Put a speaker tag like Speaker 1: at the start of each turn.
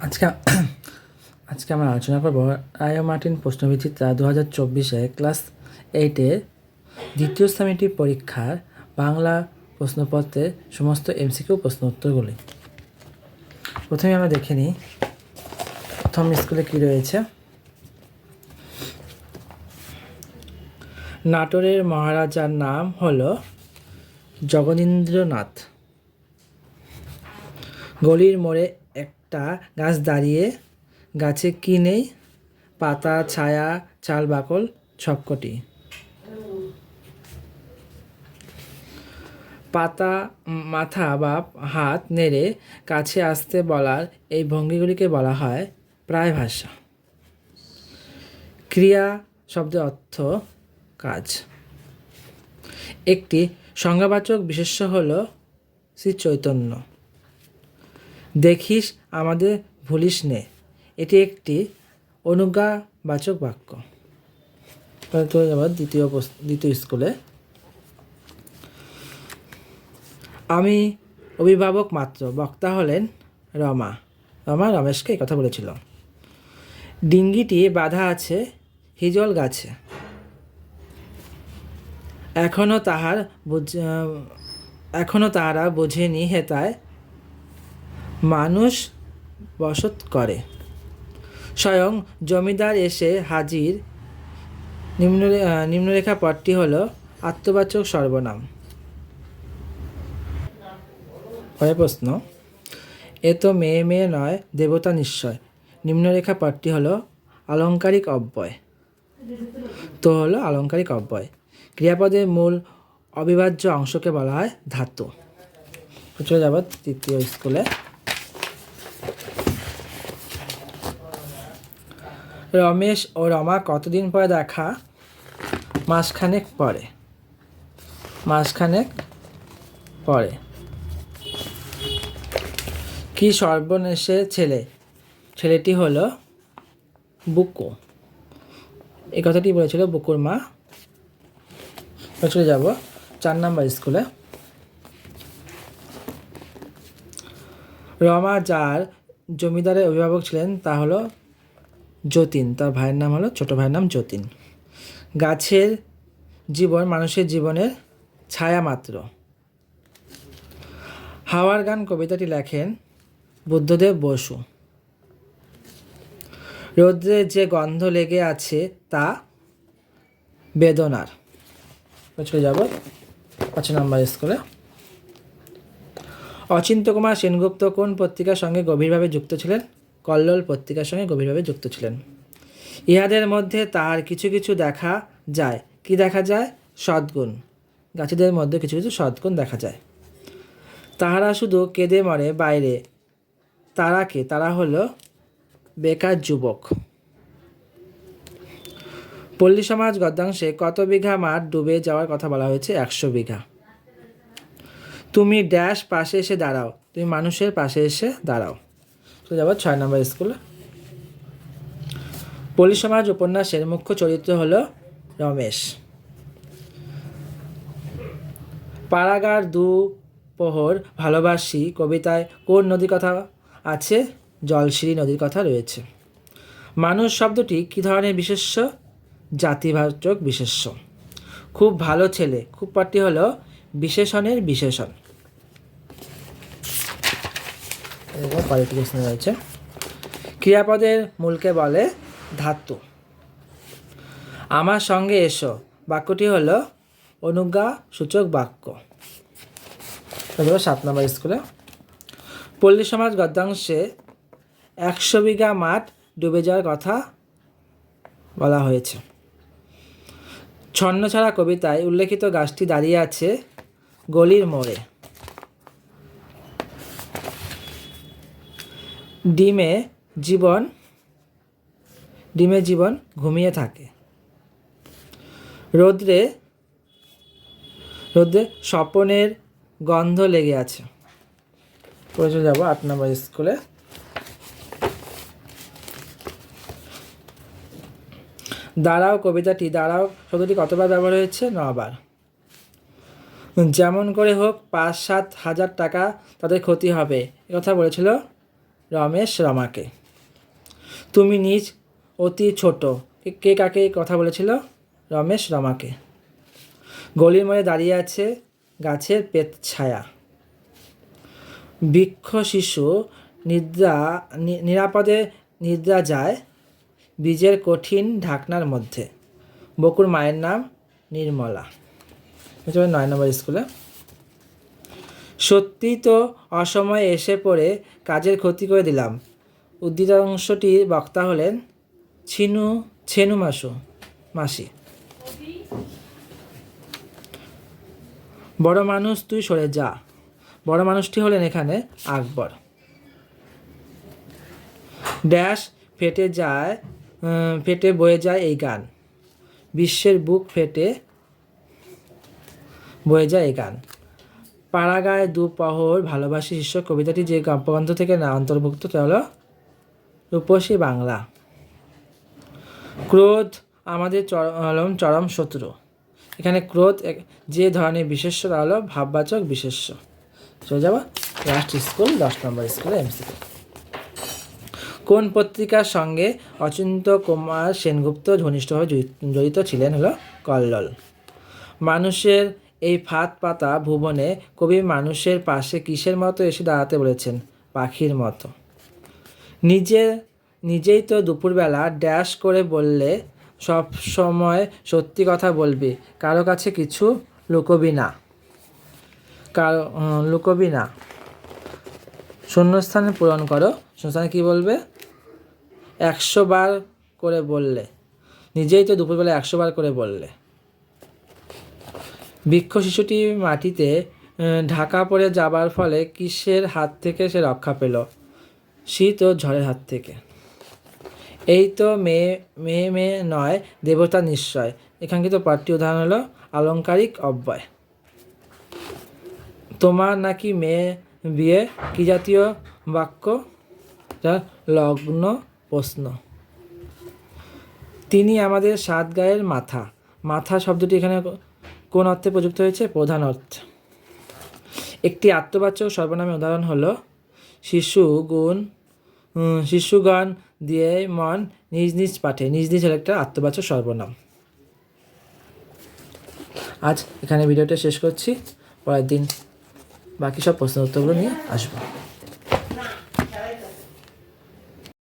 Speaker 1: আজকে আজকে আমরা আলোচনা করব রায় ও মার্টিন প্রশ্নবিচিত্রা 2024 ক্লাস 8-এর দ্বিতীয় সেমিস্টার পরীক্ষার বাংলা প্রশ্নপত্রের সমস্ত এমসিকিউ প্রশ্ন উত্তরগুলি। প্রথমে আমরা দেখে নিই প্রথম স্কুলে কী রয়েছে। নাটোরের মহারাজার নাম হলো জগনীন্দ্রনাথ। গলির মোড়ে একটা গাছ দাঁড়িয়ে, গাছে কি নেই? পাতা, ছায়া, চাল, বাকল সবকটি। পাতা মাথা বা হাত নেড়ে কাছে আসতে বলার এই ভঙ্গিগুলিকে বলা হয় প্রায় ভাষা। ক্রিয়া শব্দের অর্থ কাজ। একটি সংজ্ঞাবাচক বিশেষ্য হল শ্রী চৈতন্য। দেখিস আমাদের ভুলিস নে, এটি একটি অনুজ্ঞাবাচক বাক্য। চলে যাব দ্বিতীয় স্কুলে। আমি অভিভাবক মাত্র, বক্তা হলেন রমা। রমেশকে এই কথা বলেছিল। ডিঙ্গিটি বাঁধা আছে হিজল গাছে, এখনো তাহারা বোঝেনি হেতায় মানুষ বসত করে। স্বয়ং জমিদার এসে হাজির। নিম্নরেখা পদটি হল আত্মবাচক সর্বনাম। পরের প্রশ্ন, এ তো মেয়ে মেয়ে নয়, দেবতা নিশ্চয়। নিম্নরেখা পদটি হল আলংকারিক অব্যয়। তো হলো আলংকারিক অব্যয়। ক্রিয়াপদের মূল অবিভাজ্য অংশকে বলা হয় ধাতু। চলে যাব তৃতীয় স্কুলে। রমেশ ও রমা কতদিন পরে দেখা? মাসখানেক পরে। কি সর্বনেশে ছেলে? ছেলেটি হলো বুকু। এই কথাটি বলেছিল বুকুর মা। চলে যাব 4 নম্বর স্কুলে। রমা যার জমিদারের অভিভাবক ছিলেন তা হলো যতীন। তার ভাইয়ের নাম হলো, ছোট ভাইয়ের নাম যতীন। গাছের জীবন মানুষের জীবনের ছায়া মাত্র। হাওয়ার গান কবিতাটি লেখেন বুদ্ধদেব বসু। রৌদ্রে যে গন্ধ লেগে আছে তা বেদনার। চলে যাব 5 নম্বর স্কুলে। অচিন্ত্যকুমার সেনগুপ্ত কোন পত্রিকার সঙ্গে গভীরভাবে যুক্ত ছিলেন? কল্লোল পত্রিকার সঙ্গে গভীরভাবে যুক্ত ছিলেন। ইহাদের মধ্যে তার কিছু কিছু দেখা যায়। কি দেখা যায়? সদ্গুণ। গাছেদের মধ্যে কিছু কিছু সদ্গুণ দেখা যায়। তাহারা শুধু কেঁদে মরে বাইরে। তারা কে? তারা হলো বেকার যুবক। পল্লী সমাজ গদ্যাংশে কত বিঘা মাঠ ডুবে যাওয়ার কথা বলা হয়েছে? 100 বিঘা। তুমি ড্যাশ পাশে এসে দাঁড়াও, তুমি মানুষের পাশে এসে দাঁড়াও। চলে যাব 6 নম্বর স্কুলে। পল্লী সমাজ উপন্যাসের মুখ্য চরিত্র হলো রমেশ। পাড়াগার দুপোহর ভালোবাসি কবিতায় কোন নদীর কথা আছে? জলশিরি নদীর কথা রয়েছে। মানুষ শব্দটি কী ধরনের বিশেষ্য? জাতিবাচক বিশেষ্য। খুব ভালো ছেলে, খুব পাঠটি হলো বিশেষণের বিশেষণ। রয়েছে ক্রিয়াপদের মূলকে বলে ধাতু। আমার সঙ্গে এসো বাক্যটি হলো অনুজ্ঞা সূচক বাক্য। 7 নম্বর স্কুলে। পল্লী সমাজ গদ্যাংশে 100 বিঘা মাঠ ডুবে যাওয়ার কথা বলা হয়েছে। ছন্নছাড়া কবিতায় উল্লেখিত গাছটি দাঁড়িয়ে আছে গলির মোড়ে। ডিমে জীবন ঘুমিয়ে থাকে। রৌদ্রে স্বপনের গন্ধ লেগে আছে। পরে চলে যাব 8 নম্বর স্কুলে। দাঁড়াও কবিতাটি, দাঁড়াও শব্দটি কতবার ব্যবহার হয়েছে? 9 বার। যেমন করে হোক 5-7 হাজার টাকা তাদের ক্ষতি হবে, কথা বলেছিল রমেশ রমাকে। তুমি নিজ অতি ছোট, কে কাকে কথা বলেছিল? রমেশ রমাকে। গলির মোড়ে দাঁড়িয়ে আছে গাছের পেট ছায়া। বৃক্ষ শিশু নিরাপদে নিদ্রা যায় বীজের কঠিন ঢাকনার মধ্যে। বকুর মায়ের নাম নির্মলা। 9 নম্বর স্কুলে। সত্যি তো অসময়ে এসে পড়ে কাজের ক্ষতি করে দিলাম। উদ্ধৃতাংশটির বক্তা হলেন ছেনু মাসি। বড় মানুষ তুই সরে যা। বড় মানুষটি হলেন এখানে আকবর। ড্যাশ ফেটে বয়ে যায় এই গান। বিশ্বের বুক ফেটে বয়ে যায় এই গান। পাড়াগায় দুপহর ভালোবাসি শীর্ষক কবিতাটি যে কাব্যগ্রন্থ থেকে না অন্তর্ভুক্ত তা হলো রূপসী বাংলা। ক্রোধ আমাদের চরম শত্রু। এখানে ক্রোধ যে ধরনের বিশেষ্য তা হলো ভাববাচক বিশেষ্য। চলে যাবো লাস্ট স্কুল 10 নম্বর স্কুলে এমসিকিউ। কোন পত্রিকার সঙ্গে অচিন্ত্য কুমার সেনগুপ্ত ঘনিষ্ঠভাবে জড়িত ছিলেন? হলো কল্লোল। মানুষের এই ফাঁদ পাতা ভুবনে কবি মানুষের পাশে কিসের মতো এসে দাঁড়াতে বলেছেন? পাখির মতো। নিজেই তো দুপুরবেলা ড্যাশ করে বললে সব সময় সত্যি কথা বলবি, কারো কাছে কিছু লুকোবি না। শূন্যস্থানে পূরণ করো। শূন্যস্থানে কী বলবে? 100 বার করে বললে। নিজেই তো দুপুরবেলা 100 বার করে বললে। বৃক্ষ শিশুটি মাটিতে ঢাকা পড়ে যাবার ফলে কিসের হাত থেকে সে রক্ষা পেল? শীত ও ঝড়ের হাত থেকে। এই তো মেয়ে নয় দেবতা নিশ্চয়। এখানকার পাঠ্য উদাহরণ হলো আলংকারিক অব্যয়। তোমার নাকি মেয়ে বিয়ে কি জাতীয় বাক্য? লগ্ন প্রশ্ন। তিনি আমাদের 7 গায়ের মাথা। মাথা শব্দটি এখানে কোন অর্থে প্রযুক্ত হয়েছে? প্রধান অর্থে। একটি আত্মবাচক সর্বনামের উদাহরণ হলো শিশুগণ দিয়ে মন নিজ নিজ পাঠে। নিজ নিজ হলো একটা আত্মবাচক সর্বনাম। আজ এখানে ভিডিওটা শেষ করছি। পরের দিন বাকি সব প্রশ্ন উত্তরগুলো নিয়ে আসবো।